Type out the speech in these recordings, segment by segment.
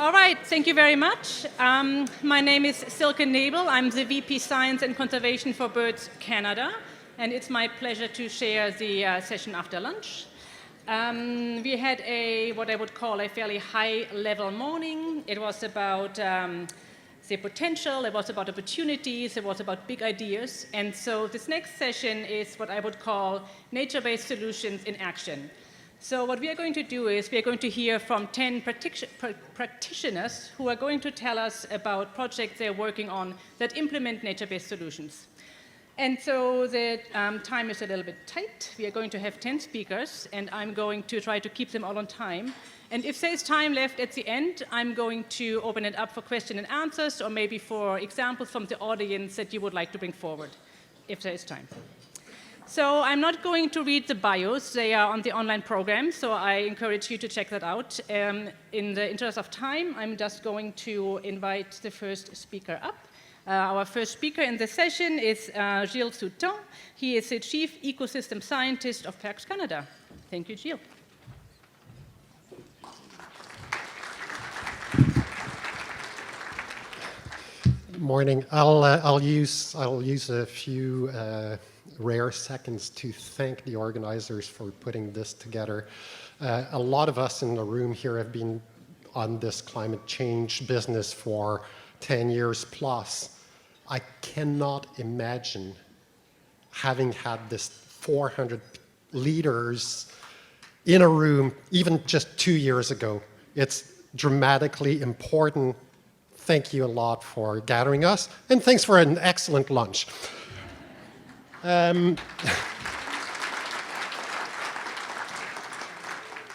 All right, thank you very much. My name is Silke Nebel. I'm the VP Science and Conservation for Birds Canada, and it's my pleasure to share the session after lunch. We had what I would call a fairly high-level morning. It was about the potential, it was about opportunities, it was about big ideas. And so this next session is what I would call nature-based solutions in action. So what we are going to do is we are going to hear from 10 practitioners who are going to tell us about projects they're working on that implement nature-based solutions. And so the time is a little bit tight. We are going to have 10 speakers, and I'm going to try to keep them all on time. And if there's time left at the end, I'm going to open it up for question and answers, or maybe for examples from the audience that you would like to bring forward, if there is time. So I'm not going to read the bios. They are on the online program, so I encourage you to check that out. In the interest of time, I'm just going to invite the first speaker up. Our first speaker in the session is Gilles Souton. He is the Chief Ecosystem Scientist of Parks Canada. Thank you, Gilles. Morning. I'll use a few rare seconds to thank the organizers for putting this together. A lot of us in the room here have been on this climate change business for 10 years plus. I cannot imagine having had this 400 leaders in a room even just 2 years ago. It's dramatically important. Thank you a lot for gathering us, and thanks for an excellent lunch.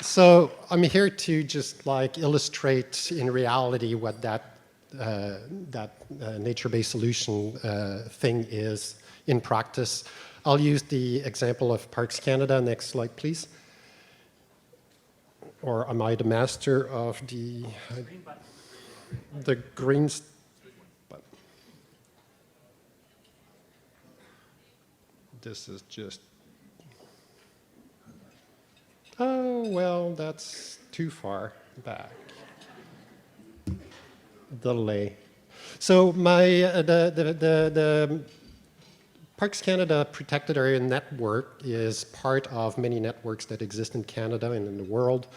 So I'm here to just illustrate in reality what that nature-based solution thing is in practice. I'll use the example of Parks Canada. Next slide, please. Or am I the master of the green button? This is just, oh, well, that's too far back. Delay. So the Parks Canada Protected Area Network is part of many networks that exist in Canada and in the world.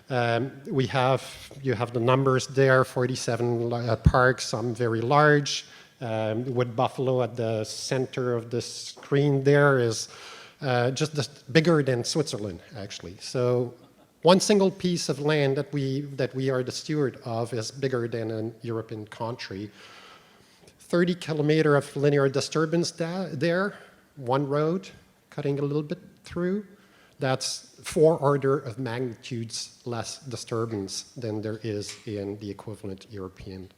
You have the numbers there, 47 parks, some very large. Wood Buffalo at the center of the screen there is just bigger than Switzerland, actually. So one single piece of land that we are the steward of is bigger than a European country. 30 kilometers of linear disturbance there, one road cutting a little bit through. That's 4 orders of magnitudes less disturbance than there is in the equivalent European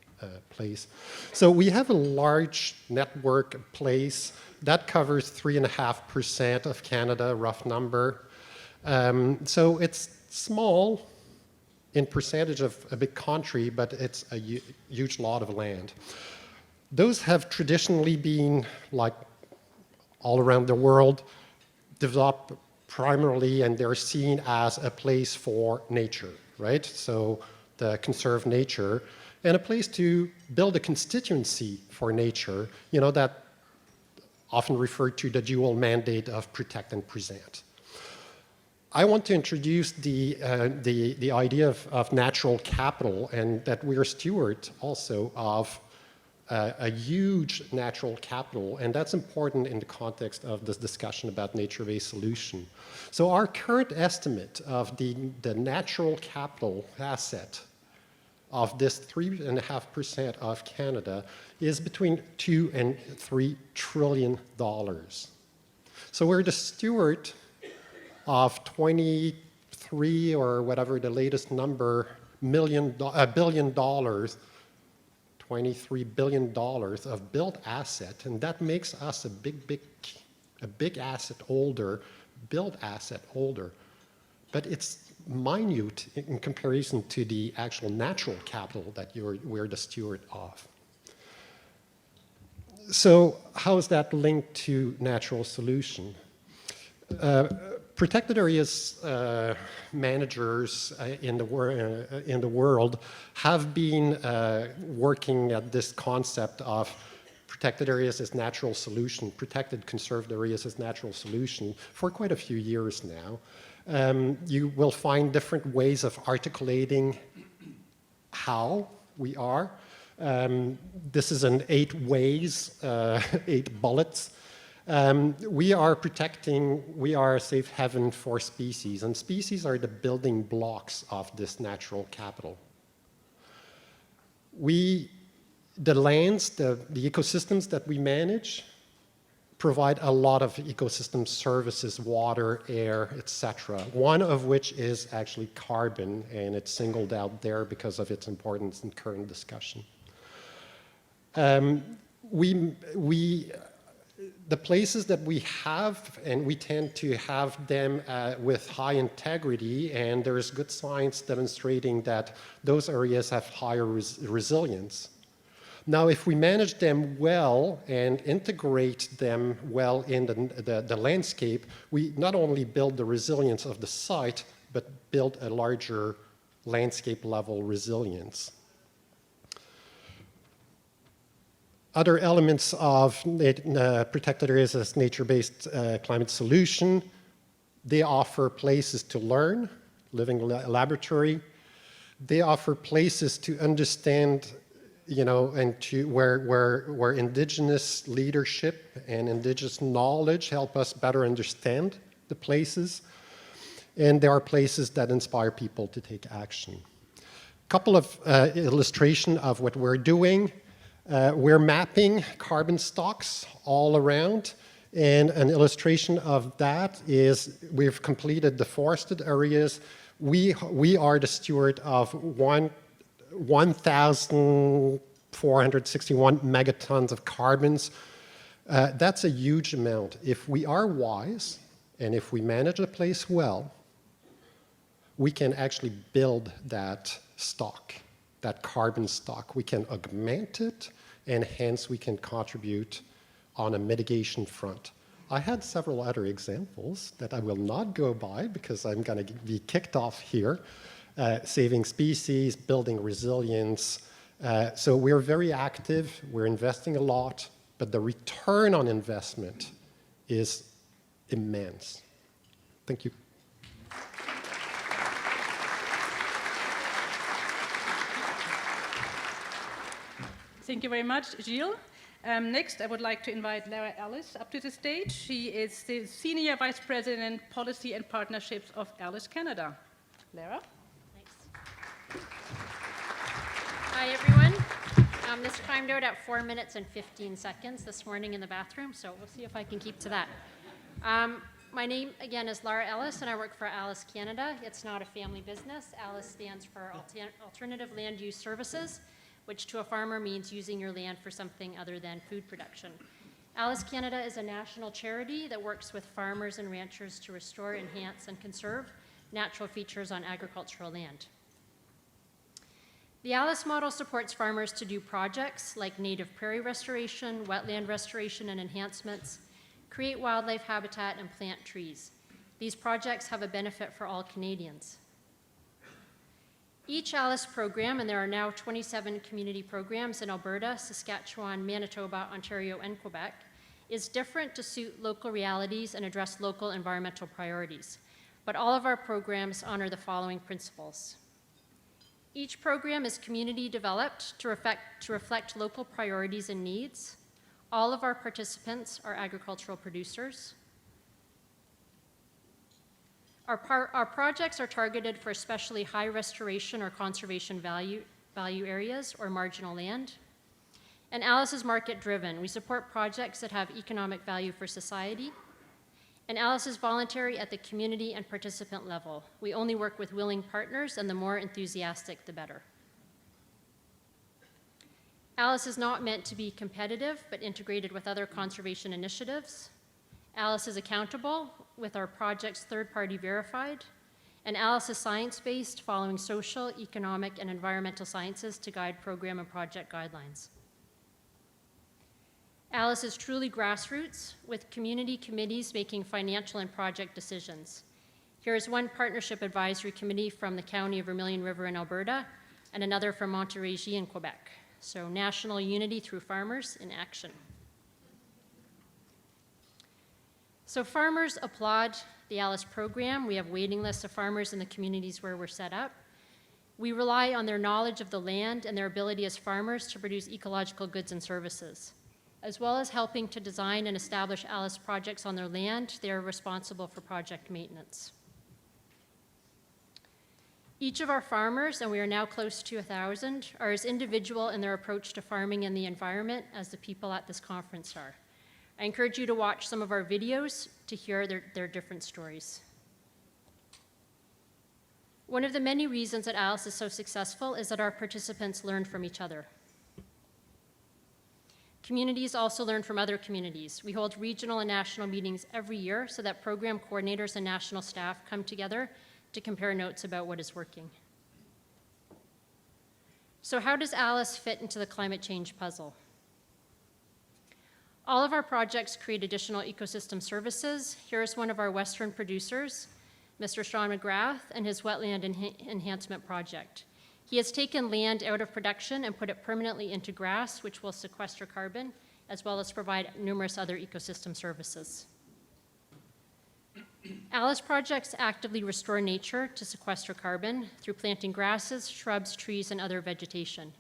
place. So we have a large network place that covers 3.5% of Canada, rough number. So it's small in percentage of a big country, but it's a huge lot of land. Those have traditionally been, like all around the world, developed primarily, and they're seen as a place for nature, right? So the conserved nature, and a place to build a constituency for nature, that often referred to the dual mandate of protect and present. I want to introduce the idea of natural capital, and that we're stewards also of a huge natural capital, and that's important in the context of this discussion about nature-based solution. So our current estimate of the natural capital asset of this 3.5% of Canada is between $2 and $3 trillion. So we're the steward of 23 or whatever the latest number billion dollars, $23 billion of built asset, and that makes us a big asset holder, built asset holder. But it's minute in comparison to the actual natural capital that we're the steward of. So how is that linked to natural solution? Protected areas managers in the world have been working at this concept of protected areas as natural solution, protected conserved areas as natural solution for quite a few years now. You will find different ways of articulating how we are. This is in 8 ways, 8 bullets. We are a safe haven for species, and species are the building blocks of this natural capital. The lands, the ecosystems that we manage provide a lot of ecosystem services, water, air, etc. One of which is actually carbon, and it's singled out there because of its importance in current discussion. The places that we have, and we tend to have them with high integrity, and there is good science demonstrating that those areas have higher resilience. Now, if we manage them well and integrate them well in the landscape, we not only build the resilience of the site, but build a larger landscape level resilience. Other elements of protected areas as nature-based climate solution, they offer places to learn, living laboratory. They offer places to understand, and where indigenous leadership and indigenous knowledge help us better understand the places. And there are places that inspire people to take action. A couple of illustration of what we're doing. We're mapping carbon stocks all around, and an illustration of that is we've completed the forested areas. We are the steward of 1,461 megatons of carbons. That's a huge amount. If we are wise, and if we manage a place well, we can actually build that stock, that carbon stock. We can augment it, and hence we can contribute on a mitigation front. I had several other examples that I will not go by because I'm going to be kicked off here. Saving species, building resilience. So we're very active, we're investing a lot, but the return on investment is immense. Thank you. Thank you very much, Gilles. Next, I would like to invite Lara Ellis up to the stage. She is the Senior Vice President, Policy and Partnerships of Alice Canada. Lara? Thanks. Hi, everyone. This timed out at 4 minutes and 15 seconds this morning in the bathroom, so we'll see if I can keep to that. My name, again, is Lara Ellis, and I work for Alice Canada. It's not a family business. Alice stands for Alternative Land Use Services, which to a farmer means using your land for something other than food production. Alice Canada is a national charity that works with farmers and ranchers to restore, enhance, and conserve natural features on agricultural land. The Alice model supports farmers to do projects like native prairie restoration, wetland restoration and enhancements, create wildlife habitat, and plant trees. These projects have a benefit for all Canadians. Each Alice program, and there are now 27 community programs in Alberta, Saskatchewan, Manitoba, Ontario, and Quebec, is different to suit local realities and address local environmental priorities. But all of our programs honor the following principles. Each program is community developed to reflect local priorities and needs. All of our participants are agricultural producers. Our projects are targeted for especially high restoration or conservation value areas or marginal land. And Alice is market-driven. We support projects that have economic value for society. And Alice is voluntary at the community and participant level. We only work with willing partners, and the more enthusiastic, the better. Alice is not meant to be competitive, but integrated with other conservation initiatives. Alice is accountable, with our projects third-party verified, and Alice is science-based, following social, economic, and environmental sciences to guide program and project guidelines. Alice is truly grassroots, with community committees making financial and project decisions. Here is one partnership advisory committee from the County of Vermilion River in Alberta and another from Montérégie in Quebec. So national unity through farmers in action. So farmers applaud the ALICE program. We have waiting lists of farmers in the communities where we're set up. We rely on their knowledge of the land and their ability as farmers to produce ecological goods and services. As well as helping to design and establish ALICE projects on their land, they are responsible for project maintenance. Each of our farmers, and we are now close to 1,000, are as individual in their approach to farming and the environment as the people at this conference are. I encourage you to watch some of our videos to hear their different stories. One of the many reasons that ALICE is so successful is that our participants learn from each other. Communities also learn from other communities. We hold regional and national meetings every year so that program coordinators and national staff come together to compare notes about what is working. So how does ALICE fit into the climate change puzzle? All of our projects create additional ecosystem services. Here's one of our Western producers, Mr. Sean McGrath, and his wetland enhancement project. He has taken land out of production and put it permanently into grass, which will sequester carbon, as well as provide numerous other ecosystem services. ALICE projects actively restore nature to sequester carbon through planting grasses, shrubs, trees, and other vegetation.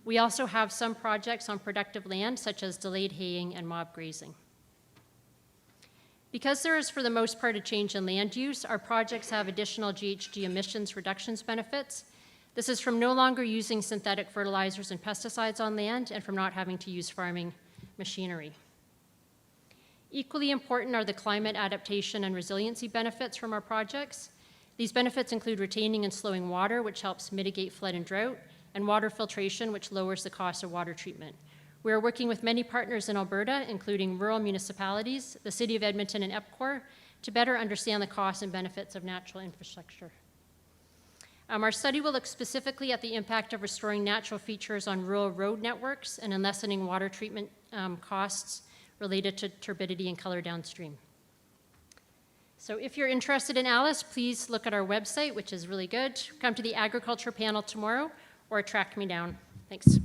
We also have some projects on productive land, such as delayed haying and mob grazing. Because there is, for the most part, a change in land use, our projects have additional GHG emissions reductions benefits. This is from no longer using synthetic fertilizers and pesticides on land and from not having to use farming machinery. Equally important are the climate adaptation and resiliency benefits from our projects. These benefits include retaining and slowing water, which helps mitigate flood and drought, and water filtration, which lowers the cost of water treatment. We are working with many partners in Alberta, including rural municipalities, the City of Edmonton, and EPCOR, to better understand the costs and benefits of natural infrastructure. Our study will look specifically at the impact of restoring natural features on rural road networks and in lessening water treatment costs related to turbidity and color downstream. So if you're interested in ALICE, please look at our website, which is really good. Come to the agriculture panel tomorrow or track me down. Thanks.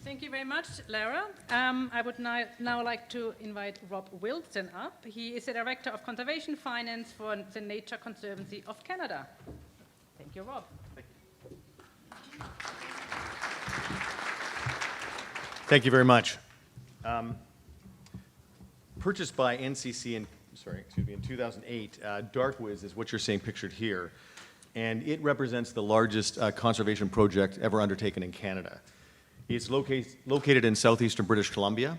Thank you very much, Lara. I would now like to invite Rob Wilson up. He is the Director of Conservation Finance for the Nature Conservancy of Canada. Thank you, Rob. Thank you very much. Purchased by NCC in 2008, Darkwoods is what you're seeing pictured here, and it represents the largest conservation project ever undertaken in Canada. It's located in southeastern British Columbia,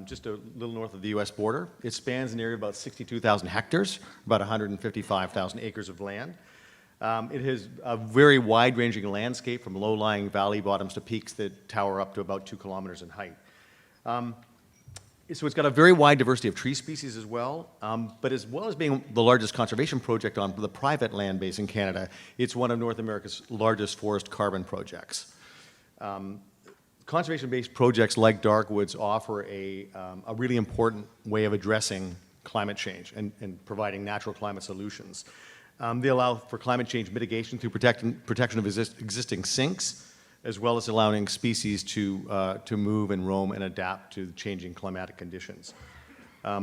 just a little north of the US border. It spans an area of about 62,000 hectares, about 155,000 acres of land. It has a very wide-ranging landscape from low-lying valley bottoms to peaks that tower up to about 2 kilometers in height. So it's got a very wide diversity of tree species as well, but as well as being the largest conservation project on the private land base in Canada, it's one of North America's largest forest carbon projects. Conservation-based projects like Darkwoods offer a really important way of addressing climate change and providing natural climate solutions. They allow for climate change mitigation through protection of existing sinks, as well as allowing species to move and roam and adapt to changing climatic conditions.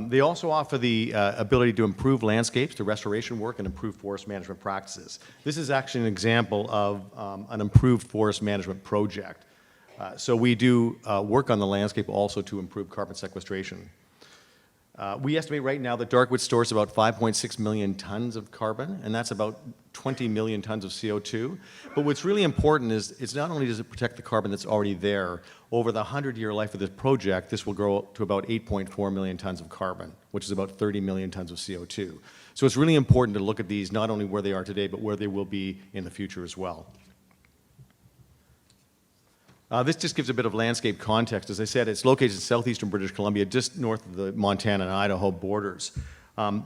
They also offer the ability to improve landscapes through restoration work and improve forest management practices. This is actually an example of an improved forest management project. So we do work on the landscape also to improve carbon sequestration. We estimate right now that Darkwood stores about 5.6 million tons of carbon, and that's about 20 million tons of CO2. But what's really important is it's not only does it protect the carbon that's already there, over the 100-year life of this project, this will grow to about 8.4 million tons of carbon, which is about 30 million tons of CO2. So it's really important to look at these not only where they are today, but where they will be in the future as well. This just gives a bit of landscape context. As I said, it's located in southeastern British Columbia, just north of the Montana and Idaho borders.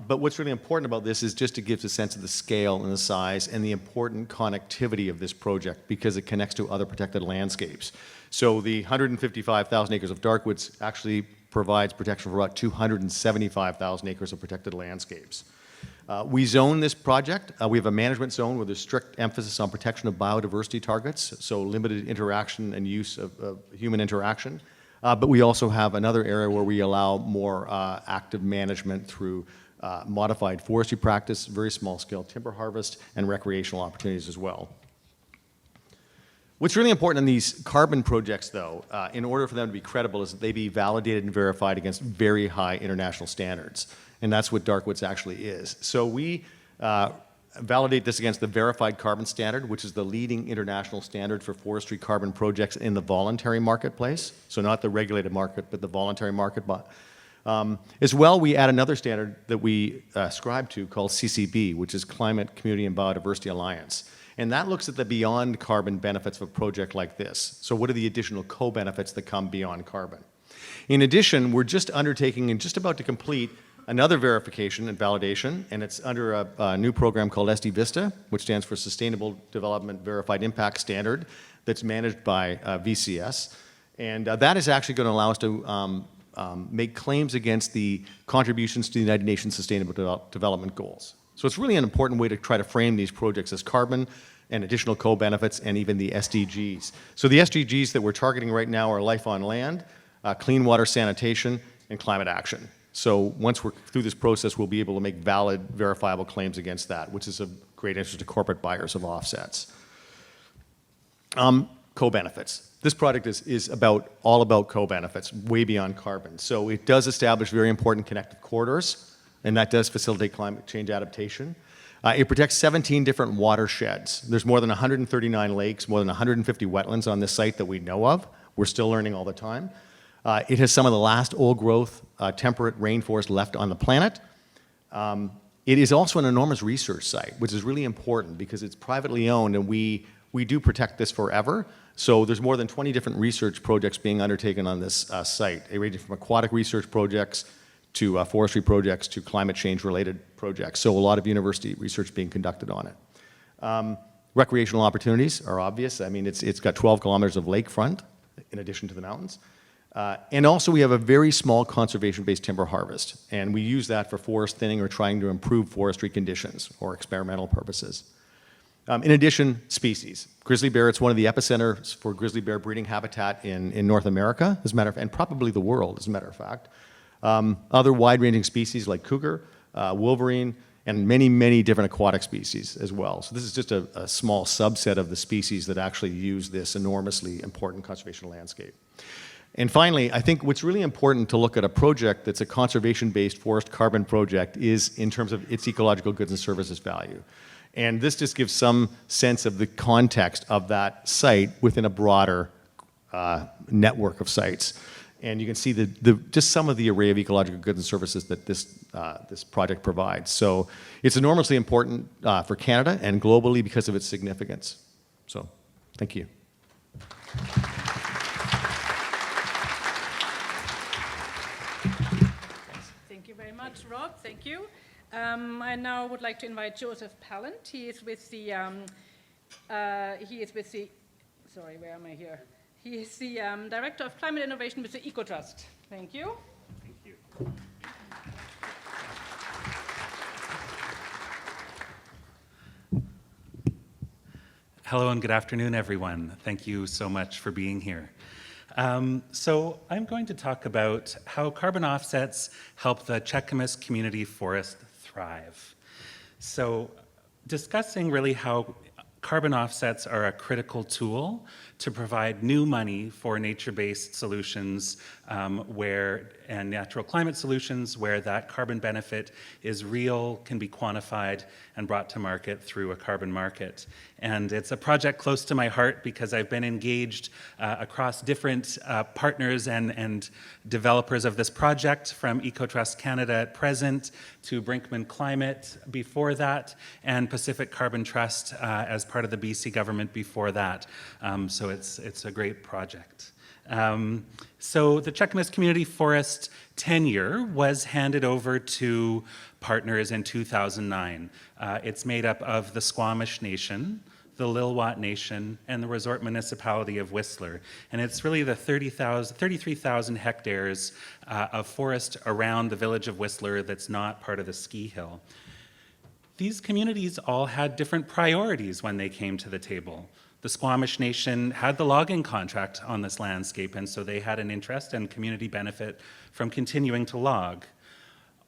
But what's really important about this is just it gives a sense of the scale and the size and the important connectivity of this project because it connects to other protected landscapes. So the 155,000 acres of Darkwoods actually provides protection for about 275,000 acres of protected landscapes. We zone this project. We have a management zone with a strict emphasis on protection of biodiversity targets, so limited interaction and use of human interaction. But we also have another area where we allow more active management through modified forestry practice, very small-scale timber harvest, and recreational opportunities as well. What's really important in these carbon projects, though, in order for them to be credible, is that they be validated and verified against very high international standards. And that's what Darkwoods actually is. So we validate this against the Verified Carbon Standard, which is the leading international standard for forestry carbon projects in the voluntary marketplace. So not the regulated market, but the voluntary market. As well, we add another standard that we ascribe to called CCB, which is Climate, Community, and Biodiversity Alliance. And that looks at the beyond carbon benefits of a project like this. So what are the additional co-benefits that come beyond carbon? In addition, we're just undertaking and just about to complete another verification and validation, and it's under a new program called SD Vista, which stands for Sustainable Development Verified Impact Standard, that's managed by VCS. And that is actually going to allow us to make claims against the contributions to the United Nations Sustainable Development Goals. So it's really an important way to try to frame these projects as carbon and additional co-benefits and even the SDGs. So the SDGs that we're targeting right now are life on land, clean water sanitation, and climate action. So once we're through this process, we'll be able to make valid, verifiable claims against that, which is of great interest to corporate buyers of offsets. Co-benefits. This project is all about co-benefits, way beyond carbon. So it does establish very important connective corridors, and that does facilitate climate change adaptation. It protects 17 different watersheds. There's more than 139 lakes, more than 150 wetlands on this site that we know of. We're still learning all the time. It has some of the last old-growth temperate rainforest left on the planet. It is also an enormous research site, which is really important because it's privately owned, and we do protect this forever. So there's more than 20 different research projects being undertaken on this site, ranging from aquatic research projects to forestry projects to climate change-related projects. So a lot of university research being conducted on it. Recreational opportunities are obvious. I mean, it's got 12 kilometers of lakefront in addition to the mountains. And also we have a very small conservation-based timber harvest, and we use that for forest thinning or trying to improve forestry conditions or experimental purposes. In addition, species. Grizzly bear, it's one of the epicenters for grizzly bear breeding habitat in North America, as a matter of, and probably the world, as a matter of fact. Other wide-ranging species like cougar, wolverine, and many, many different aquatic species as well. So this is just a small subset of the species that actually use this enormously important conservation landscape. And finally, I think what's really important to look at a project that's a conservation-based forest carbon project is in terms of its ecological goods and services value. And this just gives some sense of the context of that site within a broader network of sites. And you can see just some of the array of ecological goods and services that this project provides. So it's enormously important for Canada and globally because of its significance. So thank you. Thank you very much, Rob. Thank you. I now would like to invite Joseph Pallant. He is with the, sorry, where am I here? He is the Director of Climate Innovation with the EcoTrust. Thank you. Thank you. Hello and good afternoon, everyone. Thank you so much for being here. So I'm going to talk about how carbon offsets help the Cheakamus community forest thrive. So discussing really how carbon offsets are a critical tool to provide new money for nature-based solutions and natural climate solutions where that carbon benefit is real, can be quantified, and brought to market through a carbon market. And it's a project close to my heart because I've been engaged across different partners and developers of this project, from EcoTrust Canada at present to Brinkman Climate before that, and Pacific Carbon Trust as part of the BC government before that. So it's a great project. So the Cheakamus Community Forest tenure was handed over to partners in 2009. It's made up of the Squamish Nation, the Lilwat Nation, and the Resort Municipality of Whistler. And it's really the 33,000 hectares of forest around the village of Whistler that's not part of the ski hill. These communities all had different priorities when they came to the table. The Squamish Nation had the logging contract on this landscape, and so they had an interest and community benefit from continuing to log.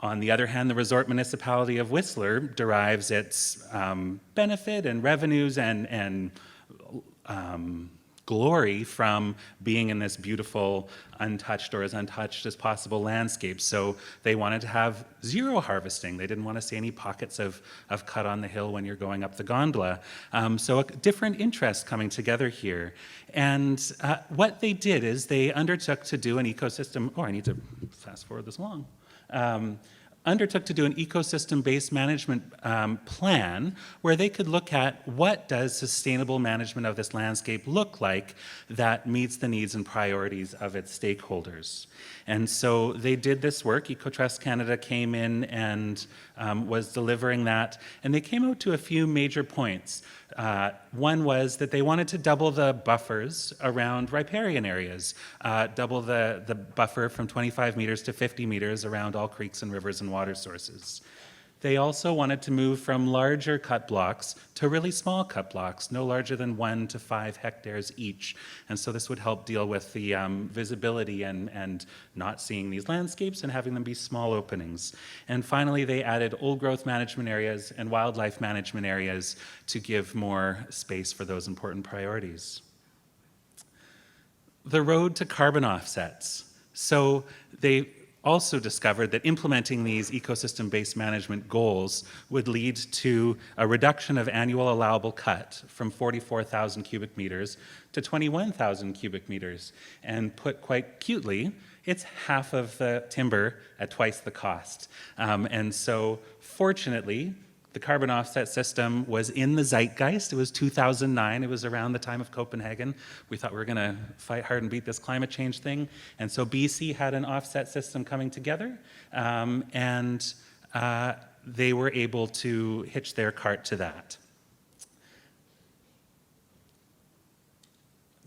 On the other hand, the Resort Municipality of Whistler derives its benefit and revenues and glory from being in this beautiful, untouched or as untouched as possible landscape. So they wanted to have zero harvesting. They didn't want to see any pockets of cut on the hill when you're going up the gondola. So a different interest coming together here. And what they did is they undertook to do an ecosystem, I need to fast forward this along. Undertook to do an ecosystem-based management plan where they could look at what does sustainable management of this landscape look like that meets the needs and priorities of its stakeholders. And so they did this work. EcoTrust Canada came in and was delivering that, and they came out to a few major points. One was that they wanted to double the buffers around riparian areas, double the buffer from 25 meters to 50 meters around all creeks and rivers and water sources. They also wanted to move from larger cut blocks to really small cut blocks, no larger than 1 to 5 hectares each. And so this would help deal with the visibility and not seeing these landscapes and having them be small openings. And finally, they added old growth management areas and wildlife management areas to give more space for those important priorities. The road to carbon offsets. So they also discovered that implementing these ecosystem-based management goals would lead to a reduction of annual allowable cut from 44,000 cubic meters to 21,000 cubic meters. And put quite cutely, it's half of the timber at twice the cost. And so fortunately, the carbon offset system was in the zeitgeist. It was 2009. It was around the time of Copenhagen. We thought we were going to fight hard and beat this climate change thing. And so BC had an offset system coming together, and they were able to hitch their cart to that.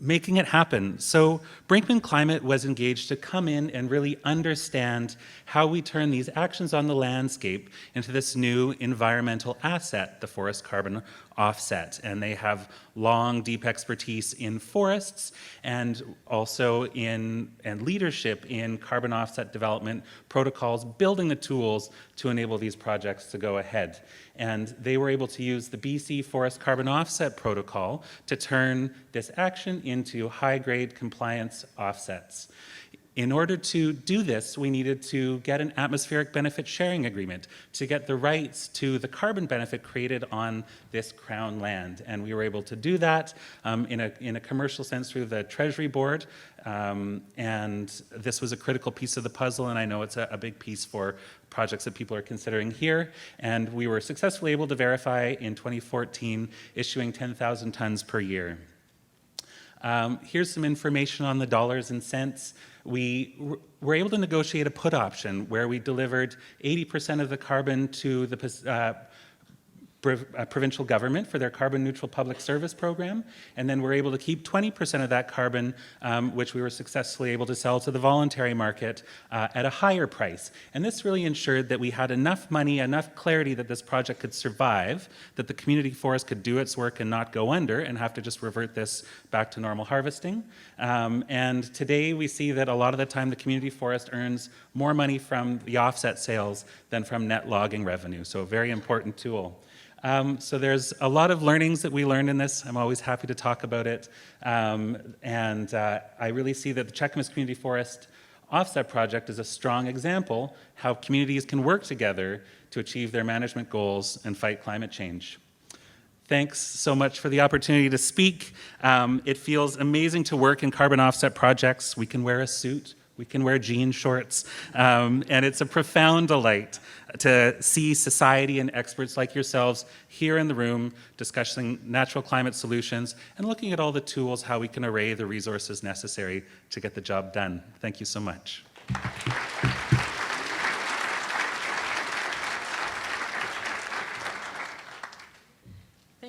Making it happen. So Brinkman Climate was engaged to come in and really understand how we turn these actions on the landscape into this new environmental asset, the forest carbon offset. And they have long, deep expertise in forests and also in leadership in carbon offset development protocols, building the tools to enable these projects to go ahead. And they were able to use the BC Forest Carbon Offset Protocol to turn this action into high-grade compliance offsets. In order to do this, we needed to get an atmospheric benefit sharing agreement to get the rights to the carbon benefit created on this Crown land. And we were able to do that in a commercial sense through the Treasury Board. And this was a critical piece of the puzzle, and I know it's a big piece for projects that people are considering here. And we were successfully able to verify in 2014, issuing 10,000 tons per year. Here's some information on the dollars and cents. We were able to negotiate a put option where we delivered 80% of the carbon to the provincial government for their carbon neutral public service program, and then we're able to keep 20% of that carbon, which we were successfully able to sell to the voluntary market at a higher price. And this really ensured that we had enough money, enough clarity that this project could survive, that the community forest could do its work and not go under and have to just revert this back to normal harvesting. And today we see that a lot of the time the community forest earns more money from the offset sales than from net logging revenue, so a very important tool. So there's a lot of learnings that we learned in this. I'm always happy to talk about it. I really see that the Cheakamus Community Forest Offset Project is a strong example how communities can work together to achieve their management goals and fight climate change. Thanks so much for the opportunity to speak. It feels amazing to work in carbon offset projects. We can wear a suit. We can wear jean shorts, and it's a profound delight to see society and experts like yourselves here in the room discussing natural climate solutions and looking at all the tools, how we can array the resources necessary to get the job done. Thank you so much.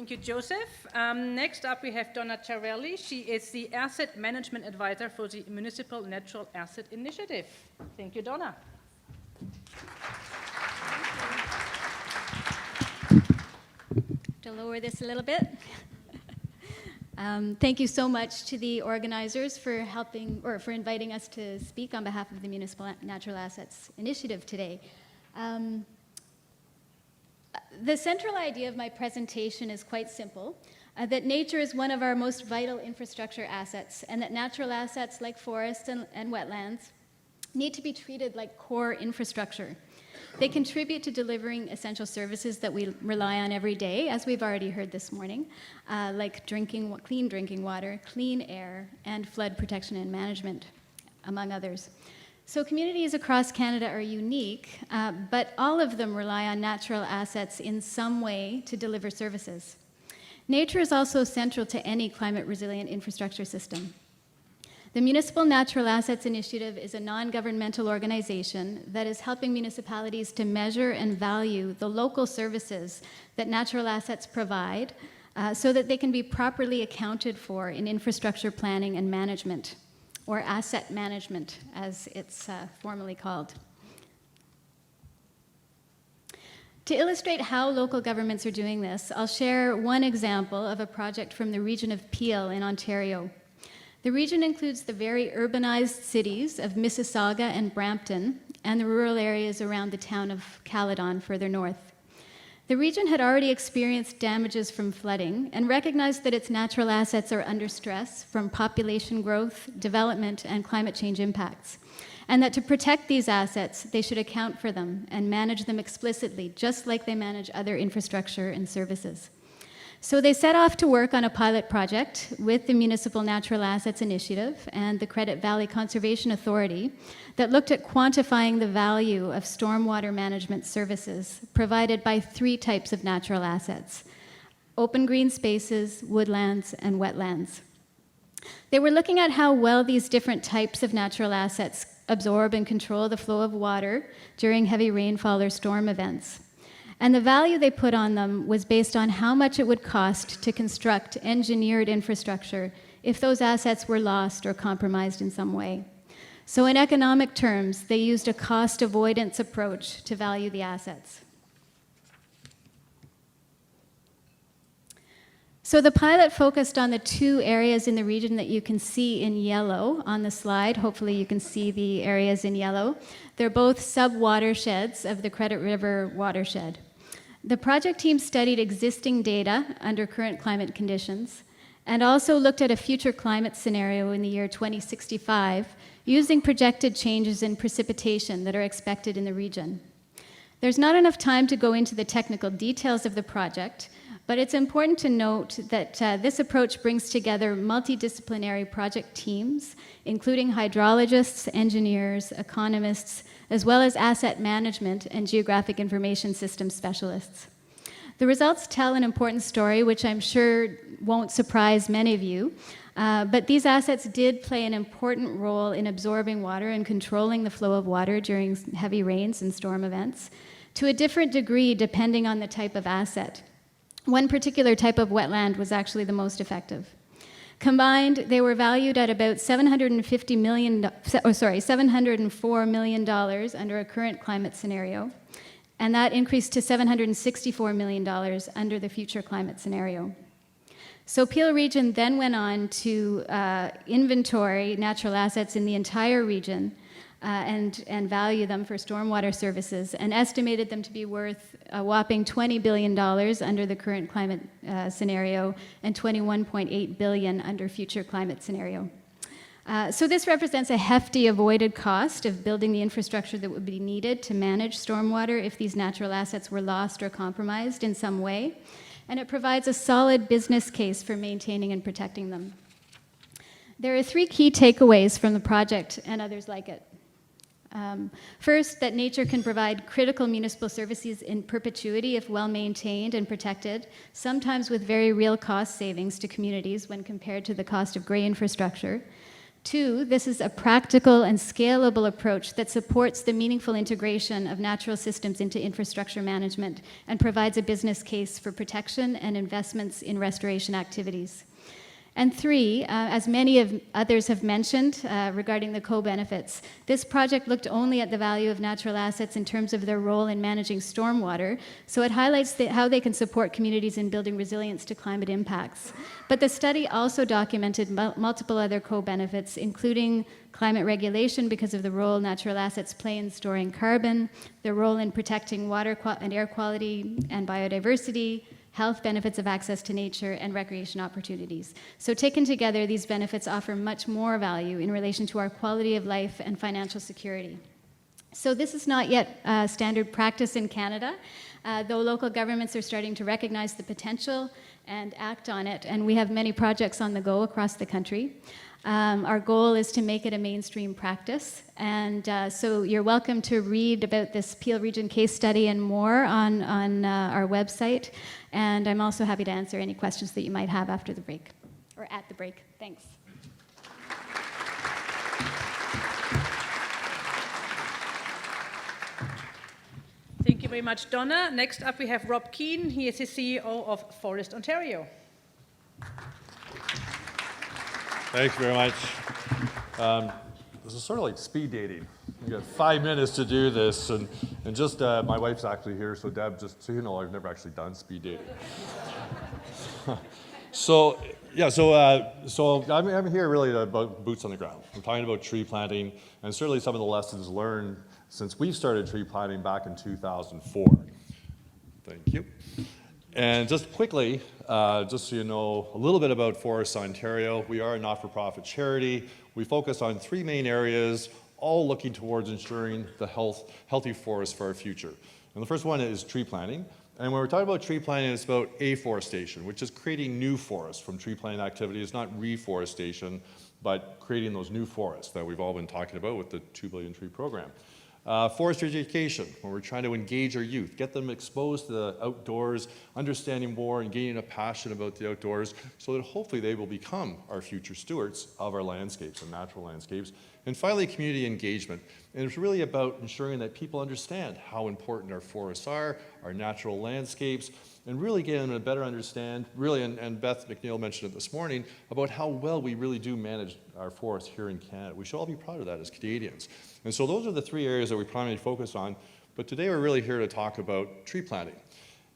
Thank you, Joseph. Next up, we have Donna Ciarelli. She is the Asset Management Advisor for the Municipal Natural Asset Initiative. Thank you, Donna. To lower this a little bit. Thank you so much to the organizers for helping or for inviting us to speak on behalf of the Municipal Natural Assets Initiative today. The central idea of my presentation is quite simple, that nature is one of our most vital infrastructure assets, and that natural assets like forests and wetlands need to be treated like core infrastructure. They contribute to delivering essential services that we rely on every day, as we've already heard this morning, like clean drinking water, clean air, and flood protection and management, among others. So communities across Canada are unique, but all of them rely on natural assets in some way to deliver services. Nature is also central to any climate-resilient infrastructure system. The Municipal Natural Assets Initiative is a non-governmental organization that is helping municipalities to measure and value the local services that natural assets provide so that they can be properly accounted for in infrastructure planning and management, or asset management, as it's formally called. To illustrate how local governments are doing this, I'll share one example of a project from the region of Peel in Ontario. The region includes the very urbanized cities of Mississauga and Brampton, and the rural areas around the town of Caledon further north. The region had already experienced damages from flooding and recognized that its natural assets are under stress from population growth, development, and climate change impacts, and that to protect these assets, they should account for them and manage them explicitly, just like they manage other infrastructure and services. So they set off to work on a pilot project with the Municipal Natural Assets Initiative and the Credit Valley Conservation Authority that looked at quantifying the value of stormwater management services provided by 3 types of natural assets: open green spaces, woodlands, and wetlands. They were looking at how well these different types of natural assets absorb and control the flow of water during heavy rainfall or storm events. And the value they put on them was based on how much it would cost to construct engineered infrastructure if those assets were lost or compromised in some way. So in economic terms, they used a cost avoidance approach to value the assets. So the pilot focused on the 2 areas in the region that you can see in yellow on the slide. Hopefully you can see the areas in yellow. They're both sub-watersheds of the Credit River watershed. The project team studied existing data under current climate conditions and also looked at a future climate scenario in the year 2065 using projected changes in precipitation that are expected in the region. There's not enough time to go into the technical details of the project, but it's important to note that this approach brings together multidisciplinary project teams, including hydrologists, engineers, economists, as well as asset management and geographic information system specialists. The results tell an important story, which I'm sure won't surprise many of you, but these assets did play an important role in absorbing water and controlling the flow of water during heavy rains and storm events, to a different degree depending on the type of asset. One particular type of wetland was actually the most effective. Combined, they were valued at about $704 million under a current climate scenario, and that increased to $764 million under the future climate scenario. So Peel Region then went on to inventory natural assets in the entire region and value them for stormwater services, and estimated them to be worth a whopping $20 billion under the current climate scenario and $21.8 billion under future climate scenario. So this represents a hefty avoided cost of building the infrastructure that would be needed to manage stormwater if these natural assets were lost or compromised in some way, and it provides a solid business case for maintaining and protecting them. There are 3 key takeaways from the project and others like it. First, that nature can provide critical municipal services in perpetuity if well maintained and protected, sometimes with very real cost savings to communities when compared to the cost of gray infrastructure. 2, this is a practical and scalable approach that supports the meaningful integration of natural systems into infrastructure management and provides a business case for protection and investments in restoration activities. And 3, as many of others have mentioned regarding the co-benefits, this project looked only at the value of natural assets in terms of their role in managing stormwater, so it highlights how they can support communities in building resilience to climate impacts. But the study also documented multiple other co-benefits, including climate regulation because of the role natural assets play in storing carbon, their role in protecting water and air quality and biodiversity, health benefits of access to nature, and recreation opportunities. So taken together, these benefits offer much more value in relation to our quality of life and financial security. So this is not yet standard practice in Canada, though local governments are starting to recognize the potential and act on it, and we have many projects on the go across the country. Our goal is to make it a mainstream practice, and so you're welcome to read about this Peel Region case study and more on our website, and I'm also happy to answer any questions that you might have after the break, or at the break. Thanks. Thank you very much, Donna. Next up, we have Rob Keane. He is the CEO of Forest Ontario. Thanks very much. This is sort of like speed dating. You got 5 minutes to do this, and just my wife's actually here, so Deb, just so you know, I've never actually done speed dating. So I'm here really about boots on the ground. I'm talking about tree planting, and certainly some of the lessons learned since we started tree planting back in 2004. Thank you. And just quickly, just so you know a little bit about Forests Ontario, we are a not-for-profit charity. We focus on 3 main areas, all looking towards ensuring the healthy forests for our future. And the first one is tree planting. And when we're talking about tree planting, it's about afforestation, which is creating new forests from tree planting activities, not reforestation, but creating those new forests that we've all been talking about with the 2 billion tree program. Forest education, where we're trying to engage our youth, get them exposed to the outdoors, understanding more and gaining a passion about the outdoors, so that hopefully they will become our future stewards of our landscapes and natural landscapes. And finally, community engagement. And it's really about ensuring that people understand how important our forests are, our natural landscapes, and really getting them to better understand, really, and Beth McNeil mentioned it this morning, about how well we really do manage our forests here in Canada. We should all be proud of that as Canadians. And so those are the 3 areas that we primarily focus on, but today we're really here to talk about tree planting.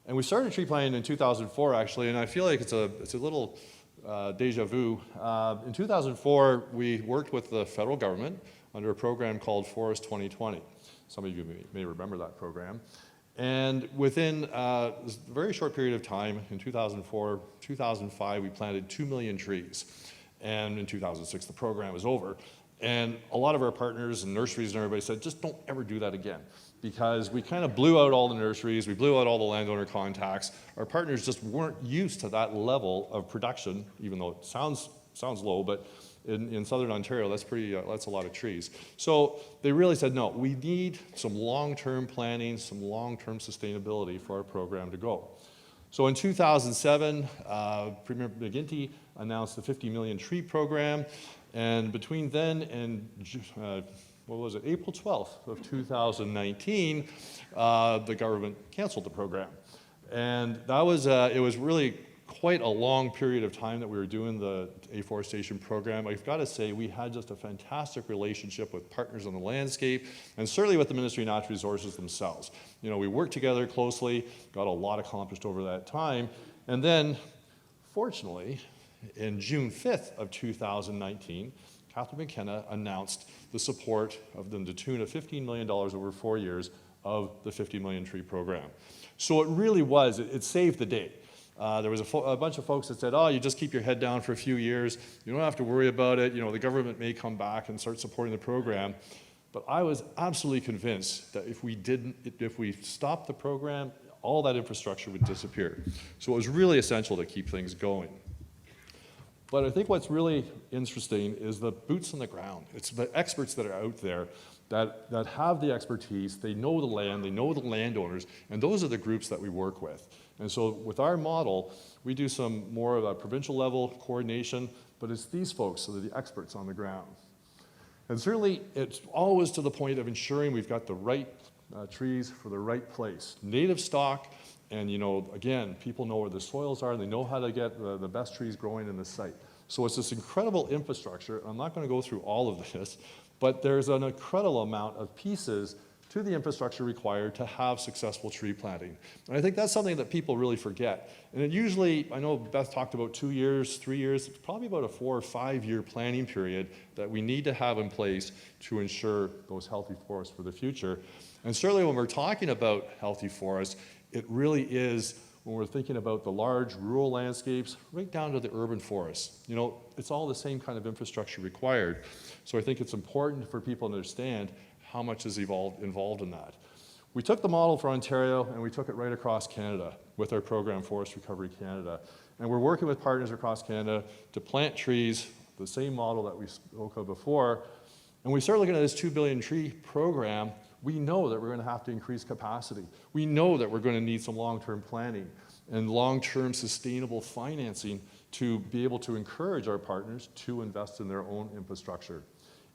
And we started tree planting in 2004, actually, and I feel like it's a little deja vu. In 2004, we worked with the federal government under a program called Forest 2020. Some of you may remember that program. And within a very short period of time, in 2004, 2005, we planted 2 million trees. And in 2006, the program was over. And a lot of our partners and nurseries and everybody said, just don't ever do that again. Because we kind of blew out all the nurseries, we blew out all the landowner contacts. Our partners just weren't used to that level of production, even though it sounds low, but in southern Ontario, that's a lot of trees. So they really said, no, we need some long-term planning, some long-term sustainability for our program to go. So in 2007, Premier McGuinty announced the 50 million tree program, and between then and April 12th of 2019, the government canceled the program. And that was, it was really quite a long period of time that we were doing the afforestation program. I've got to say, we had just a fantastic relationship with partners on the landscape, and certainly with the Ministry of Natural Resources themselves. You know, we worked together closely, got a lot accomplished over that time, and then, fortunately, in June 5th of 2019, Catherine McKenna announced the support of the tune of $15 million over 4 years of the 50 million tree program. So it really was, it saved the day. There was a bunch of folks that said, oh, you just keep your head down for a few years. You don't have to worry about it. You know, the government may come back and start supporting the program. But I was absolutely convinced that if we stopped the program, all that infrastructure would disappear. So it was really essential to keep things going. But I think what's really interesting is the boots on the ground. It's the experts that are out there that have the expertise, they know the land, they know the landowners, and those are the groups that we work with. And so with our model, we do some more of a provincial level coordination, but it's these folks that are the experts on the ground. And certainly, it's always to the point of ensuring we've got the right trees for the right place. Native stock, and again, people know where the soils are, and they know how to get the best trees growing in the site. So it's this incredible infrastructure. I'm not going to go through all of this, but there's an incredible amount of pieces to the infrastructure required to have successful tree planting. And I think that's something that people really forget. And it usually, I know Beth talked about 2 years, 3 years, it's probably about a 4 or 5 year planning period that we need to have in place to ensure those healthy forests for the future. And certainly when we're talking about healthy forests, it really is when we're thinking about the large rural landscapes, right down to the urban forests. It's all the same kind of infrastructure required. So I think it's important for people to understand how much is involved in that. We took the model for Ontario and we took it right across Canada with our program Forest Recovery Canada. And we're working with partners across Canada to plant trees, the same model that we spoke of before. And we start looking at this 2 billion tree program. We know that we're going to have to increase capacity. We know that we're going to need some long-term planning and long-term sustainable financing to be able to encourage our partners to invest in their own infrastructure.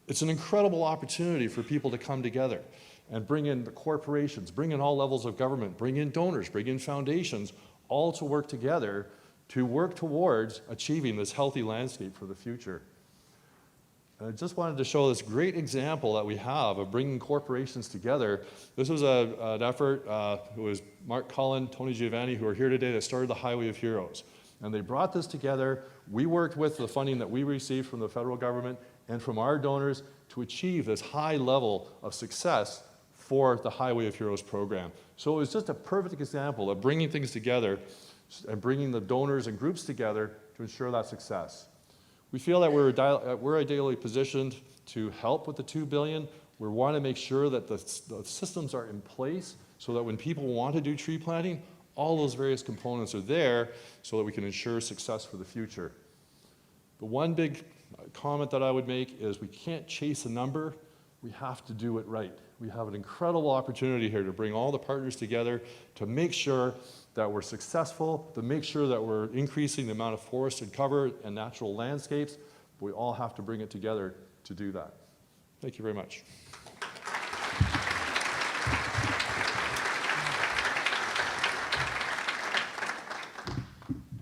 It's an incredible opportunity for people to come together and bring in the corporations, bring in all levels of government, bring in donors, bring in foundations, all to work together to work towards achieving this healthy landscape for the future. And I just wanted to show this great example that we have of bringing corporations together. This was an effort, it was Mark Cullen, Tony Giovanni, who are here today, that started the Highway of Heroes. And they brought this together. We worked with the funding that we received from the federal government and from our donors to achieve this high level of success for the Highway of Heroes program. So it was just a perfect example of bringing things together and bringing the donors and groups together to ensure that success. We feel that we're ideally positioned to help with the $2 billion. We want to make sure that the systems are in place so that when people want to do tree planting, all those various components are there so that we can ensure success for the future. The one big comment that I would make is we can't chase a number, we have to do it right. We have an incredible opportunity here to bring all the partners together to make sure that we're successful, to make sure that we're increasing the amount of forested cover and natural landscapes. But we all have to bring it together to do that. Thank you very much.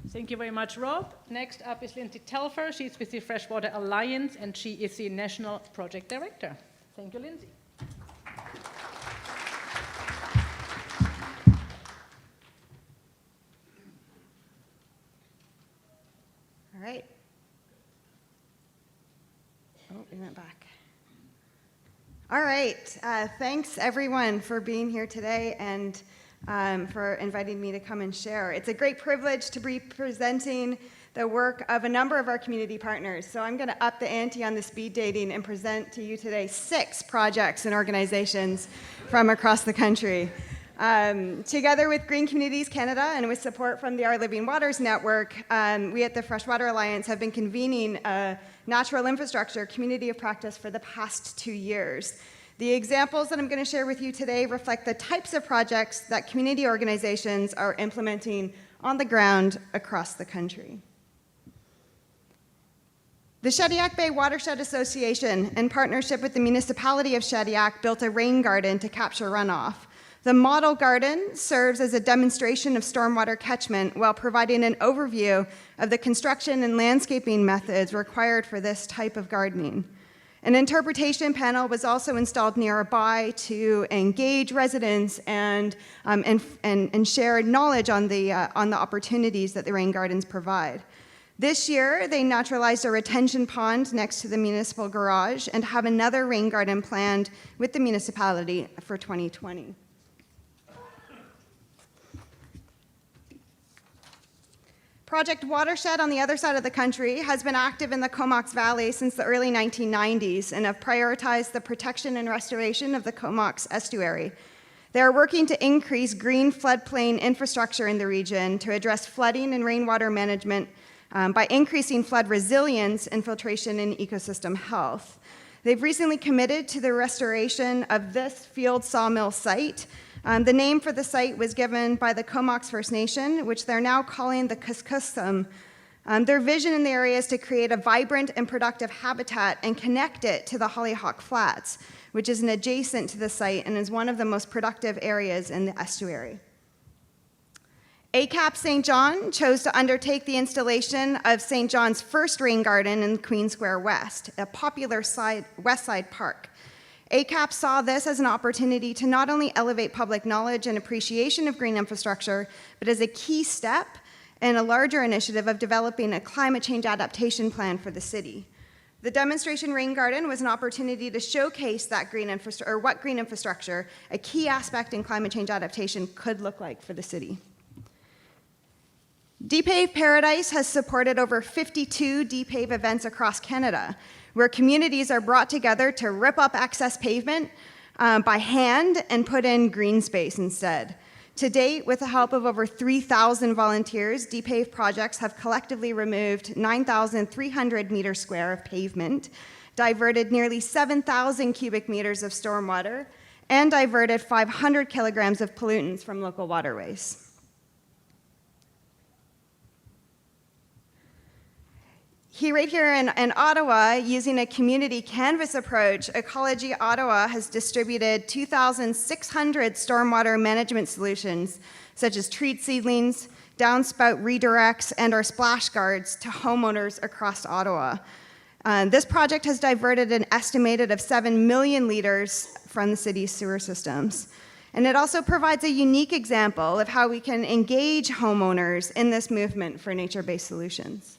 Thank you very much, Rob. Next up is Lindsay Telfer. She's with the Freshwater Alliance, and she is the National Project Director. Thank you, Lindsay. All right. Oh, we went back. All right. Thanks, everyone, for being here today and for inviting me to come and share. It's a great privilege to be presenting the work of a number of our community partners. So I'm going to up the ante on the speed dating and present to you today 6 projects and organizations from across the country. Together with Green Communities Canada and with support from the Our Living Waters Network, we at the Freshwater Alliance have been convening a natural infrastructure community of practice for the past 2 years. The examples that I'm going to share with you today reflect the types of projects that community organizations are implementing on the ground across the country. The Shediac Bay Watershed Association, in partnership with the Municipality of Shediac, built a rain garden to capture runoff. The model garden serves as a demonstration of stormwater catchment while providing an overview of the construction and landscaping methods required for this type of gardening. An interpretation panel was also installed nearby to engage residents and share knowledge on the opportunities that the rain gardens provide. This year, they naturalized a retention pond next to the municipal garage and have another rain garden planned with the municipality for 2020. Project Watershed on the other side of the country has been active in the Comox Valley since the early 1990s and have prioritized the protection and restoration of the Comox estuary. They are working to increase green floodplain infrastructure in the region to address flooding and rainwater management by increasing flood resilience, infiltration, and ecosystem health. They've recently committed to the restoration of this field sawmill site. The name for the site was given by the Comox First Nation, which they're now calling the Kuskusum. Their vision in the area is to create a vibrant and productive habitat and connect it to the Hollyhock Flats, which is adjacent to the site and is one of the most productive areas in the estuary. ACAP St. John chose to undertake the installation of St. John's first rain garden in Queen Square West, a popular west side park. ACAP saw this as an opportunity to not only elevate public knowledge and appreciation of green infrastructure, but as a key step in a larger initiative of developing a climate change adaptation plan for the city. The demonstration rain garden was an opportunity to showcase that green infrastructure, or what green infrastructure, a key aspect in climate change adaptation, could look like for the city. DPAVE Paradise has supported over 52 DPAVE events across Canada, where communities are brought together to rip up excess pavement by hand and put in green space instead. To date, with the help of over 3,000 volunteers, DPAVE projects have collectively removed 9,300 meters square of pavement, diverted nearly 7,000 cubic meters of stormwater, and diverted 500 kilograms of pollutants from local waterways. Right here in Ottawa, using a community canvas approach, Ecology Ottawa has distributed 2,600 stormwater management solutions, such as treat seedlings, downspout redirects, and our splash guards to homeowners across Ottawa. This project has diverted an estimated of 7 million liters from the city's sewer systems. And it also provides a unique example of how we can engage homeowners in this movement for nature-based solutions.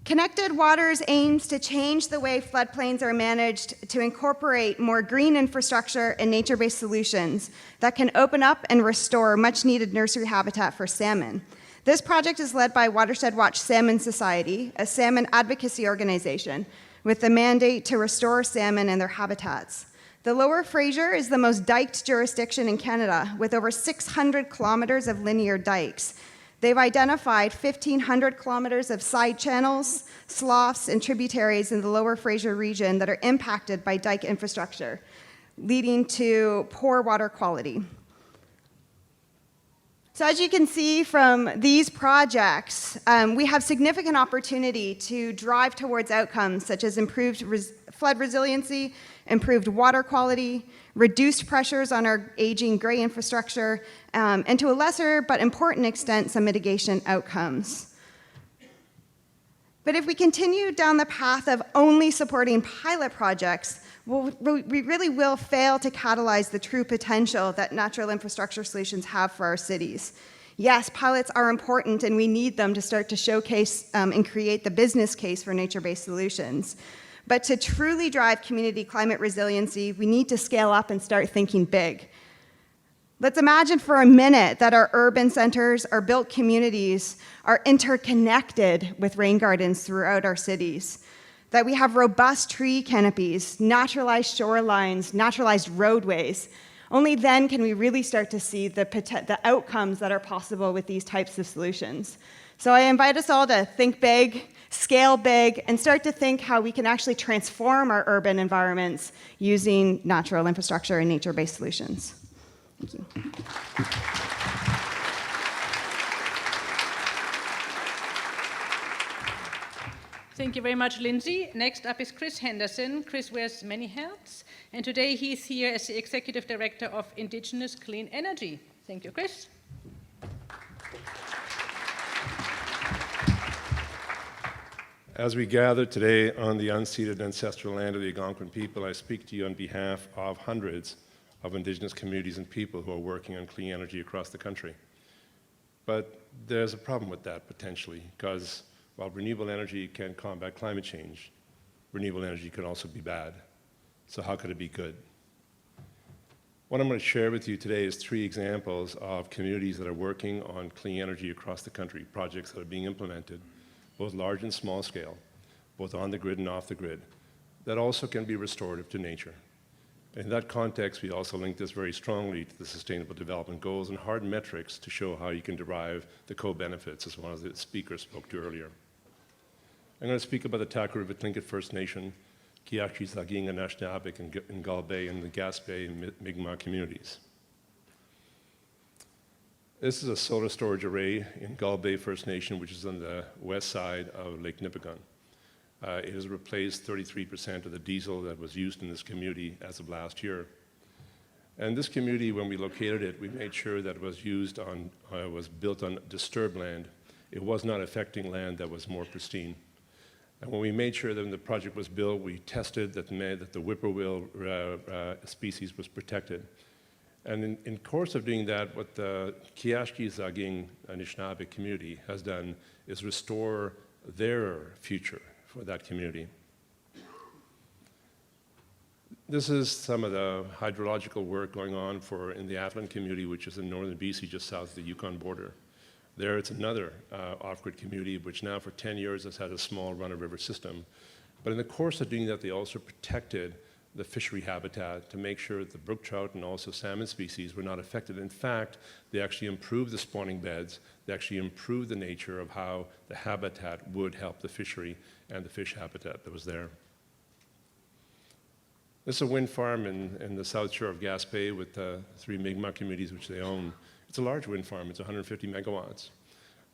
Connected Waters aims to change the way floodplains are managed to incorporate more green infrastructure and nature-based solutions that can open up and restore much-needed nursery habitat for salmon. This project is led by Watershed Watch Salmon Society, a salmon advocacy organization with the mandate to restore salmon and their habitats. The Lower Fraser is the most diked jurisdiction in Canada, with over 600 kilometers of linear dikes. They've identified 1,500 kilometers of side channels, sloughs, and tributaries in the Lower Fraser region that are impacted by dike infrastructure, leading to poor water quality. So as you can see from these projects, we have significant opportunity to drive towards outcomes such as improved flood resiliency, improved water quality, reduced pressures on our aging gray infrastructure, and to a lesser but important extent, some mitigation outcomes. But if we continue down the path of only supporting pilot projects, we really will fail to catalyze the true potential that natural infrastructure solutions have for our cities. Yes, pilots are important and we need them to start to showcase and create the business case for nature-based solutions. But to truly drive community climate resiliency, we need to scale up and start thinking big. Let's imagine for a minute that our urban centers, our built communities, are interconnected with rain gardens throughout our cities, that we have robust tree canopies, naturalized shorelines, naturalized roadways. Only then can we really start to see the outcomes that are possible with these types of solutions. So I invite us all to think big, scale big, and start to think how we can actually transform our urban environments using natural infrastructure and nature-based solutions. Thank you. Thank you very much, Lindsay. Next up is Chris Henderson. Chris wears many hats, and today he's here as the Executive Director of Indigenous Clean Energy. Thank you, Chris. As we gather today on the unceded ancestral land of the Algonquin people, I speak to you on behalf of hundreds of Indigenous communities and people who are working on clean energy across the country. But there's a problem with that, potentially, because while renewable energy can combat climate change, renewable energy can also be bad. So how could it be good? What I'm going to share with you today is 3 examples of communities that are working on clean energy across the country, projects that are being implemented, both large and small scale, both on the grid and off the grid, that also can be restorative to nature. In that context, we also link this very strongly to the Sustainable Development Goals and hard metrics to show how you can derive the co-benefits, as one of the speakers spoke to earlier. I'm going to speak about the Takaruvit Tlingit First Nation, Kiakchi Zaging and Anishinaabeg in Gull Bay and the Gaspé and Mi'kmaq communities. This is a solar storage array in Gull Bay First Nation, which is on the west side of Lake Nipigon. It has replaced 33% of the diesel that was used in this community as of last year. And this community, when we located it, we made sure that it was built on disturbed land. It was not affecting land that was more pristine. And when we made sure that when the project was built, we tested that the whippoorwill species was protected. And in course of doing that, what the Kiakchi Zaging Anishinaabeg community has done is restore their future for that community. This is some of the hydrological work going on in the Atlan community, which is in northern BC, just south of the Yukon border. There, it's another off-grid community, which now for 10 years has had a small run-of-river system. But in the course of doing that, they also protected the fishery habitat to make sure that the brook trout and also salmon species were not affected. In fact, they actually improved the spawning beds. They actually improved the nature of how the habitat would help the fishery and the fish habitat that was there. This is a wind farm in the south shore of Gaspé with 3 Mi'kmaq communities which they own. It's a large wind farm. It's 150 megawatts.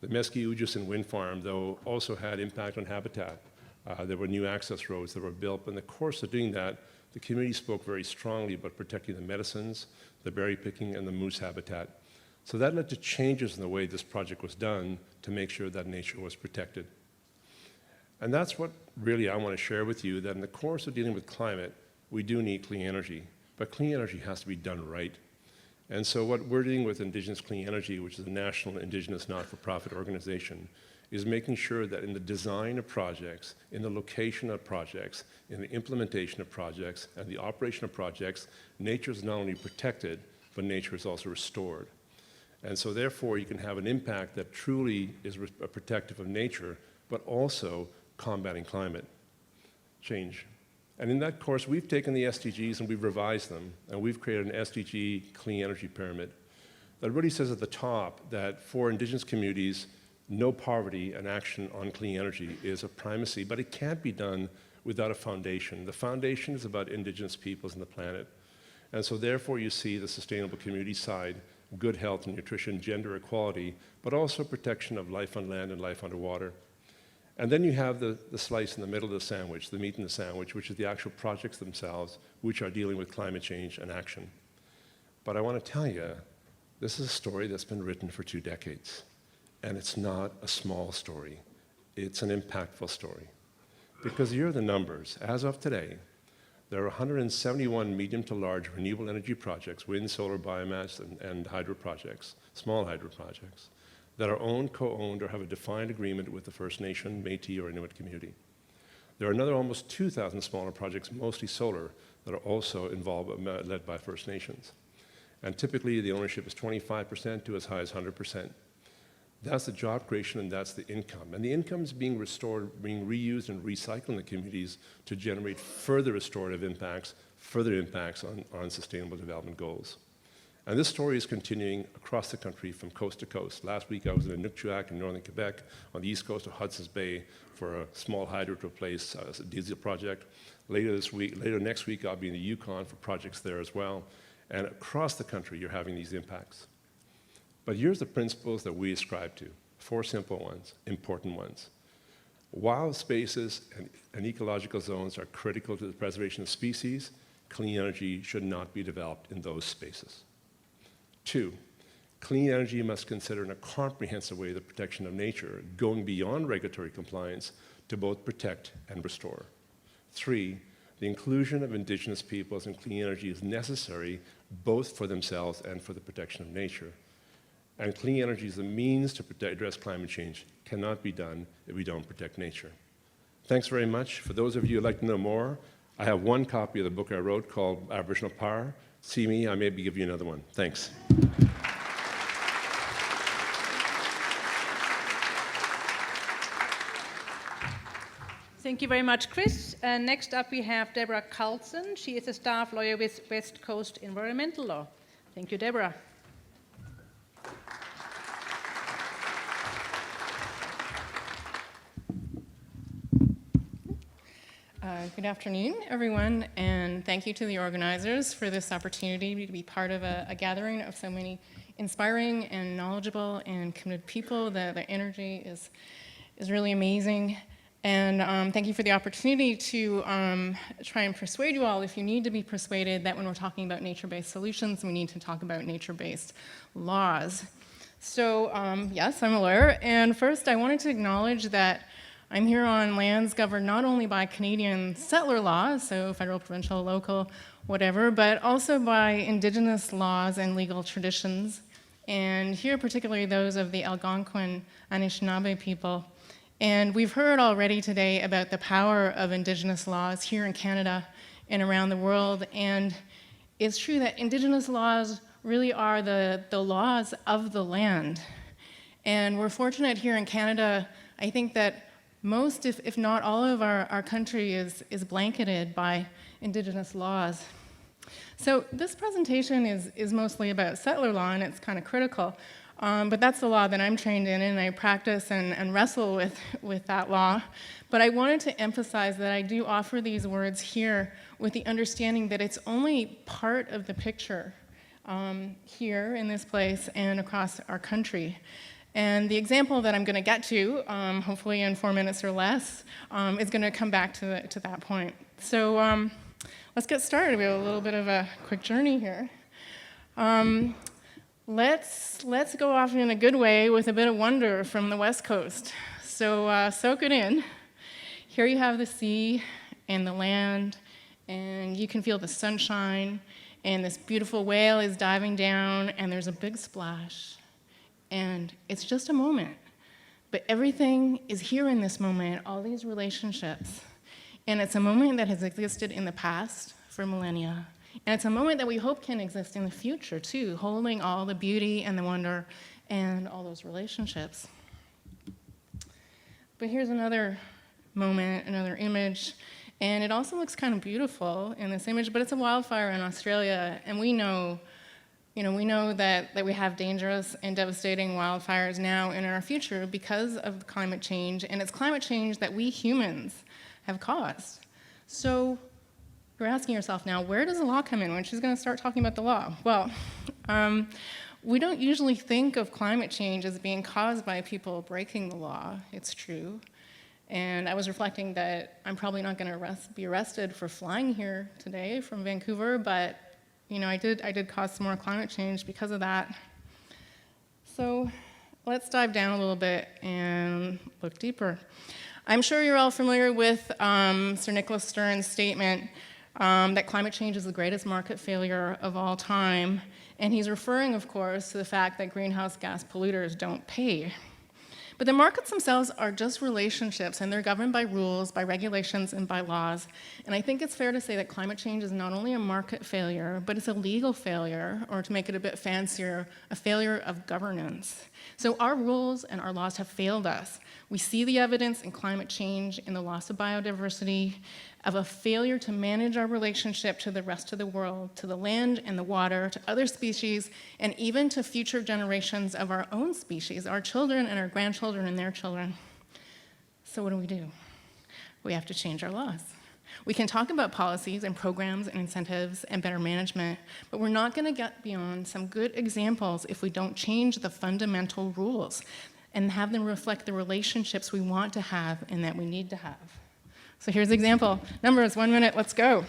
The Meski-Ujusin wind farm, though, also had impact on habitat. There were new access roads that were built. But in the course of doing that, the community spoke very strongly about protecting the medicines, the berry picking, and the moose habitat. So that led to changes in the way this project was done to make sure that nature was protected. And that's what really I want to share with you, that in the course of dealing with climate, we do need clean energy. But clean energy has to be done right. And so what we're doing with Indigenous Clean Energy, which is a national Indigenous not-for-profit organization, is making sure that in the design of projects, in the location of projects, in the implementation of projects, and the operation of projects, nature is not only protected, but nature is also restored. And so therefore, you can have an impact that truly is protective of nature, but also combating climate change. And in that course, we've taken the SDGs and we've revised them, and we've created an SDG clean energy pyramid that really says at the top that for Indigenous communities, no poverty and action on clean energy is a primacy, but it can't be done without a foundation. The foundation is about Indigenous peoples and the planet. And so therefore you see the sustainable community side, good health and nutrition, gender equality, but also protection of life on land and life underwater. And then you have the slice in the middle of the sandwich, the meat in the sandwich, which is the actual projects themselves, which are dealing with climate change and action. But I want to tell you, this is a story that's been written for 2 decades. And it's not a small story. It's an impactful story. Because here are the numbers. As of today, there are 171 medium to large renewable energy projects, wind, solar, biomass, and hydro projects, small hydro projects, that are owned, co-owned, or have a defined agreement with the First Nation, Métis, or Inuit community. There are another almost 2,000 smaller projects, mostly solar, that are also involved, led by First Nations. And typically, the ownership is 25% to as high as 100%. That's the job creation and that's the income. And the income is being restored, being reused and recycled in the communities to generate further restorative impacts, further impacts on sustainable development goals. And this story is continuing across the country from coast to coast. Last week I was in Inukjuak in northern Quebec on the east coast of Hudson's Bay for a small hydro to replace a diesel project. Later next week I'll be in the Yukon for projects there as well. And across the country you're having these impacts. But here's the principles that we ascribe to. 4 simple ones, important ones. Wild spaces and ecological zones are critical to the preservation of species. Clean energy should not be developed in those spaces. 2, clean energy must consider in a comprehensive way the protection of nature, going beyond regulatory compliance to both protect and restore. 3, the inclusion of Indigenous peoples in clean energy is necessary both for themselves and for the protection of nature. And clean energy is a means to address climate change. Cannot be done if we don't protect nature. Thanks very much. For those of you who'd like to know more, I have one copy of the book I wrote called Aboriginal Power. See me, I may give you another one. Thanks. Thank you very much, Chris. Next up, we have Deborah Carlson. She is a staff lawyer with West Coast Environmental Law. Thank you, Deborah. Good afternoon, everyone, and thank you to the organizers for this opportunity to be part of a gathering of so many inspiring and knowledgeable and committed people. The energy is really amazing. And thank you for the opportunity to try and persuade you all, if you need to be persuaded, that when we're talking about nature-based solutions, we need to talk about nature-based laws. So yes, I'm a lawyer, and first I wanted to acknowledge that I'm here on lands governed not only by Canadian settler laws, so federal, provincial, local, whatever, but also by Indigenous laws and legal traditions, and here particularly those of the Algonquin Anishinaabe people. And we've heard already today about the power of Indigenous laws here in Canada and around the world, and it's true that Indigenous laws really are the laws of the land. And we're fortunate here in Canada, I think that most, if not all of our country is blanketed by Indigenous laws. So this presentation is mostly about settler law, and it's kind of critical. But that's the law that I'm trained in, and I practice and wrestle with that law. But I wanted to emphasize that I do offer these words here with the understanding that it's only part of the picture here in this place and across our country. And the example that I'm going to get to, hopefully in 4 minutes or less, is going to come back to that point. So let's get started. We have a little bit of a quick journey here. Let's go off in a good way with a bit of wonder from the West Coast. So soak it in. Here you have the sea and the land, and you can feel the sunshine, and this beautiful whale is diving down, and there's a big splash. And it's just a moment, but everything is here in this moment, all these relationships. And it's a moment that has existed in the past for millennia. And it's a moment that we hope can exist in the future too, holding all the beauty and the wonder and all those relationships. But here's another moment, another image. And it also looks kind of beautiful in this image, but it's a wildfire in Australia, and we know that we have dangerous and devastating wildfires now in our future because of climate change, and it's climate change that we humans have caused. So you're asking yourself now, where does the law come in when she's going to start talking about the law? Well, we don't usually think of climate change as being caused by people breaking the law. It's true. And I was reflecting that I'm probably not going to be arrested for flying here today from Vancouver, but I did cause some more climate change because of that. So let's dive down a little bit and look deeper. I'm sure you're all familiar with Sir Nicholas Stern's statement that climate change is the greatest market failure of all time. And he's referring, of course, to the fact that greenhouse gas polluters don't pay. But the markets themselves are just relationships, and they're governed by rules, by regulations, and by laws. And I think it's fair to say that climate change is not only a market failure, but it's a legal failure, or to make it a bit fancier, a failure of governance. So our rules and our laws have failed us. We see the evidence in climate change, in the loss of biodiversity, of a failure to manage our relationship to the rest of the world, to the land and the water, to other species, and even to future generations of our own species, our children and our grandchildren and their children. So what do? We have to change our laws. We can talk about policies and programs and incentives and better management, but we're not going to get beyond some good examples if we don't change the fundamental rules and have them reflect the relationships we want to have and that we need to have. So here's an example. Numbers, 1 minute, let's go.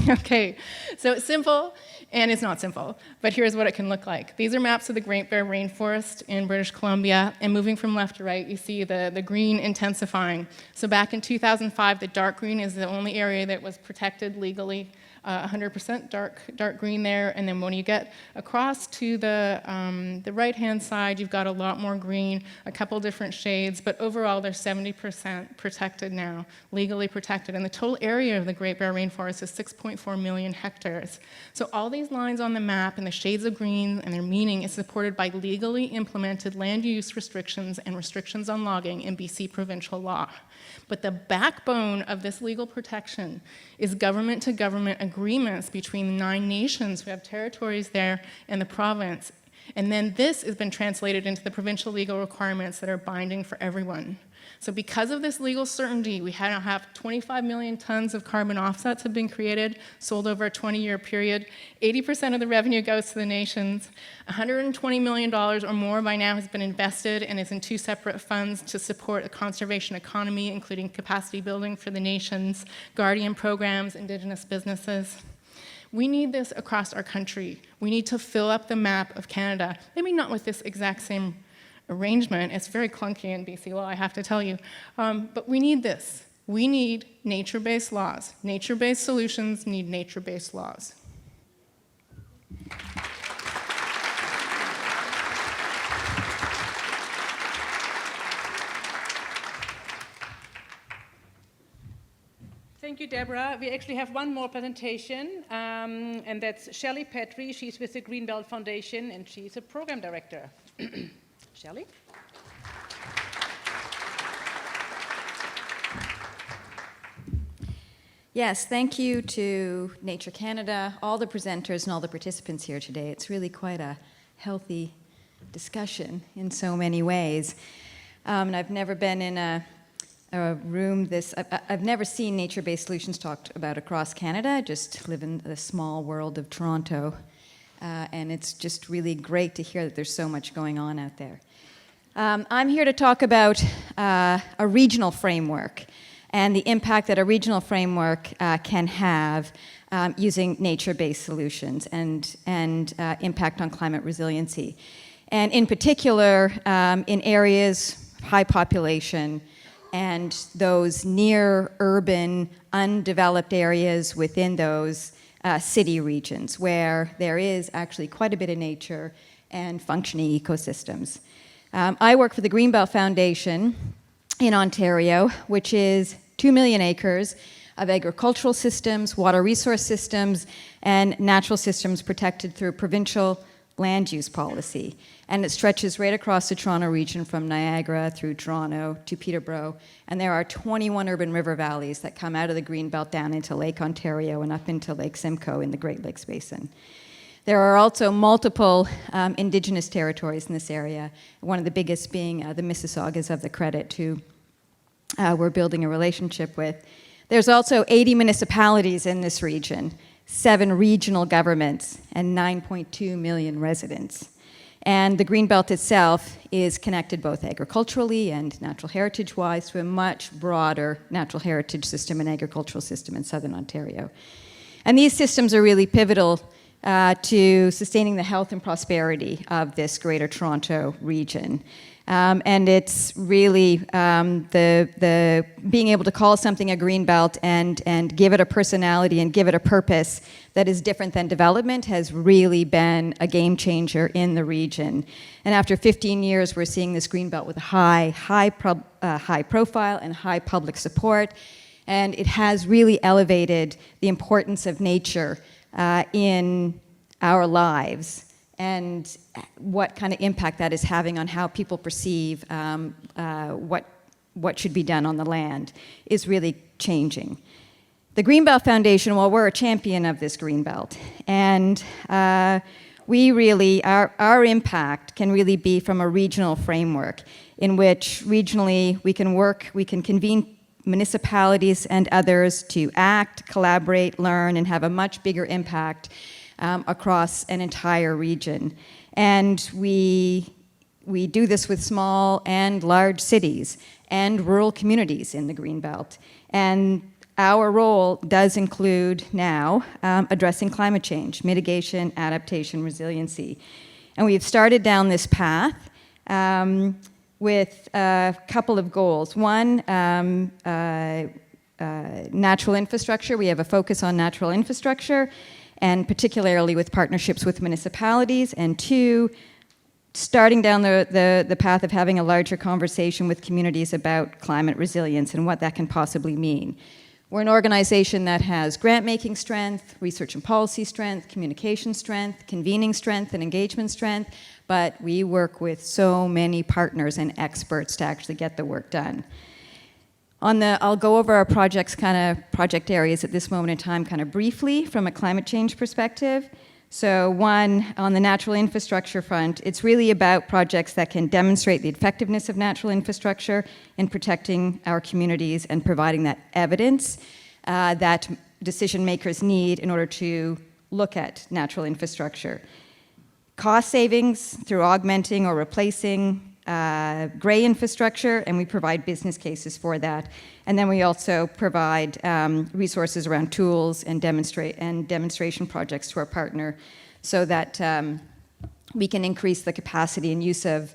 Okay, so it's simple, and it's not simple, but here's what it can look like. These are maps of the Great Bear Rainforest in British Columbia, and moving from left to right, you see the green intensifying. So back in 2005, the dark green is the only area that was protected legally, 100% dark green there, and then when you get across to the right-hand side, you've got a lot more green, a couple different shades, but overall they're 70% protected now, legally protected, and the total area of the Great Bear Rainforest is 6.4 million hectares. So all these lines on the map and the shades of green and their meaning is supported by legally implemented land use restrictions and restrictions on logging in BC provincial law. But the backbone of this legal protection is government-to-government agreements between the 9 nations who have territories there and the province. And then this has been translated into the provincial legal requirements that are binding for everyone. So because of this legal certainty, we now have 25 million tons of carbon offsets have been created, sold over a 20-year period. 80% of the revenue goes to the nations. $120 million or more by now has been invested and is in 2 separate funds to support a conservation economy, including capacity building for the nations, guardian programs, indigenous businesses. We need this across our country. We need to fill up the map of Canada, maybe not with this exact same arrangement. It's very clunky in BC law, I have to tell you. But we need this. We need nature-based laws. Nature-based solutions need nature-based laws. Thank you, Deborah. We actually have one more presentation, and that's Shelly Petri. She's with the Greenbelt Foundation, and she's a program director. Shelly? Yes, thank you to Nature Canada, all the presenters and all the participants here today. It's really quite a healthy discussion in so many ways. And I've never been in a room I've never seen nature-based solutions talked about across Canada. I just live in the small world of Toronto. And it's just really great to hear that there's so much going on out there. I'm here to talk about a regional framework and the impact that a regional framework can have using nature-based solutions and impact on climate resiliency. And in particular, in areas, high population, and those near urban, undeveloped areas within those city regions where there is actually quite a bit of nature and functioning ecosystems. I work for the Greenbelt Foundation in Ontario, which is 2 million acres of agricultural systems, water resource systems, and natural systems protected through provincial land use policy. And it stretches right across the Toronto region from Niagara through Toronto to Peterborough. And there are 21 urban river valleys that come out of the Greenbelt down into Lake Ontario and up into Lake Simcoe in the Great Lakes Basin. There are also multiple Indigenous territories in this area, one of the biggest being the Mississaugas of the Credit, who we're building a relationship with. There's also 80 municipalities in this region, 7 regional governments, and 9.2 million residents. And the Greenbelt itself is connected both agriculturally and natural heritage-wise to a much broader natural heritage system and agricultural system in southern Ontario. And these systems are really pivotal to sustaining the health and prosperity of this Greater Toronto region. And it's really the being able to call something a greenbelt and give it a personality and give it a purpose that is different than development has really been a game changer in the region. And after 15 years, we're seeing this greenbelt with high profile and high public support. And it has really elevated the importance of nature in our lives and what kind of impact that is having on how people perceive what should be done on the land is really changing. The Greenbelt Foundation, well, we're a champion of this Greenbelt, and we really, our impact can really be from a regional framework in which regionally we can convene municipalities and others to act, collaborate, learn, and have a much bigger impact across an entire region. And we do this with small and large cities and rural communities in the Greenbelt. And our role does include now addressing climate change, mitigation, adaptation, resiliency. And we've started down this path with a couple of goals. One, natural infrastructure. We have a focus on natural infrastructure, and particularly with partnerships with municipalities. And 2, starting down the path of having a larger conversation with communities about climate resilience and what that can possibly mean. We're an organization that has grant-making strength, research and policy strength, communication strength, convening strength, and engagement strength, but we work with so many partners and experts to actually get the work done. I'll go over our project areas at this moment in time kind of briefly from a climate change perspective. So one, on the natural infrastructure front, it's really about projects that can demonstrate the effectiveness of natural infrastructure in protecting our communities and providing that evidence that decision makers need in order to look at natural infrastructure. Cost savings through augmenting or replacing gray infrastructure, and we provide business cases for that. And then we also provide resources around tools and demonstration projects to our partner so that we can increase the capacity and use of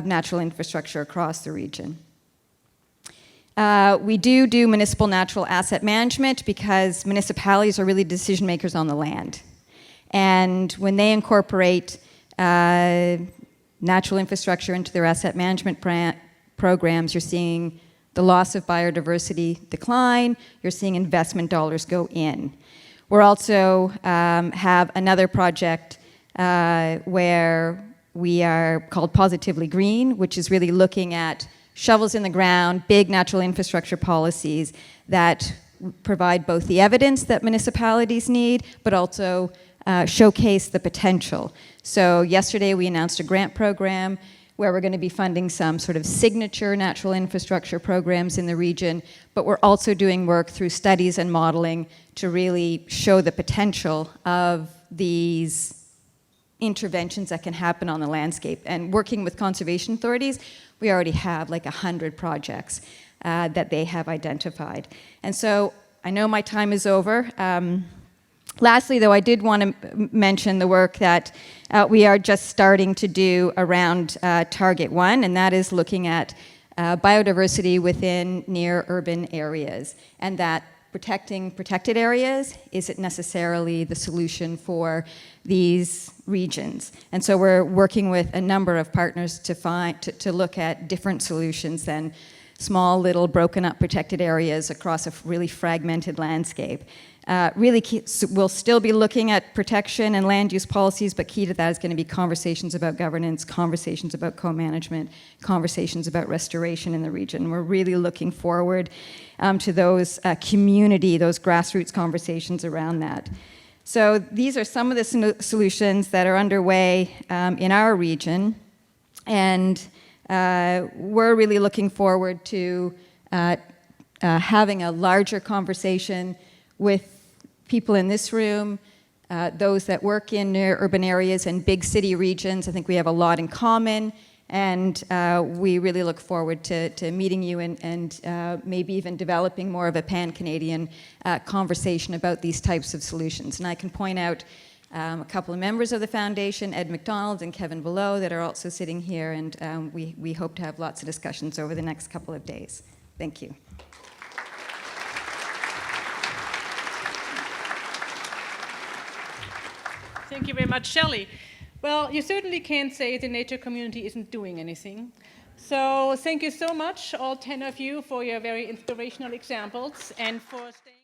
natural infrastructure across the region. We do municipal natural asset management because municipalities are really decision makers on the land. And when they incorporate natural infrastructure into their asset management programs, you're seeing the loss of biodiversity decline, you're seeing investment dollars go in. We're also have another project where we are called Positively Green, which is really looking at shovels in the ground, big natural infrastructure policies that provide both the evidence that municipalities need, but also showcase the potential. So yesterday we announced a grant program where we're going to be funding some sort of signature natural infrastructure programs in the region, but we're also doing work through studies and modeling to really show the potential of these interventions that can happen on the landscape. And working with conservation authorities, we already have like 100 projects that they have identified. And so I know my time is over. Lastly, though, I did want to mention the work that we are just starting to do around Target 1, and that is looking at biodiversity within near urban areas, and that protecting protected areas isn't necessarily the solution for these regions. And so we're working with a number of partners to look at different solutions than small, little, broken up protected areas across a really fragmented landscape. We'll still be looking at protection and land use policies, but key to that is going to be conversations about governance, conversations about co-management, conversations about restoration in the region. We're really looking forward to those those grassroots conversations around that. So these are some of the solutions that are underway in our region, and we're really looking forward to having a larger conversation with people in this room, those that work in near urban areas and big city regions. I think we have a lot in common, and we really look forward to meeting you and maybe even developing more of a pan-Canadian conversation about these types of solutions. And I can point out a couple of members of the foundation, Ed McDonald and Kevin Below, that are also sitting here, and we hope to have lots of discussions over the next couple of days. Thank you. Thank you very much, Shelly. Well, you certainly can't say the nature community isn't doing anything. So thank you so much, all 10 of you, for your very inspirational examples and for staying.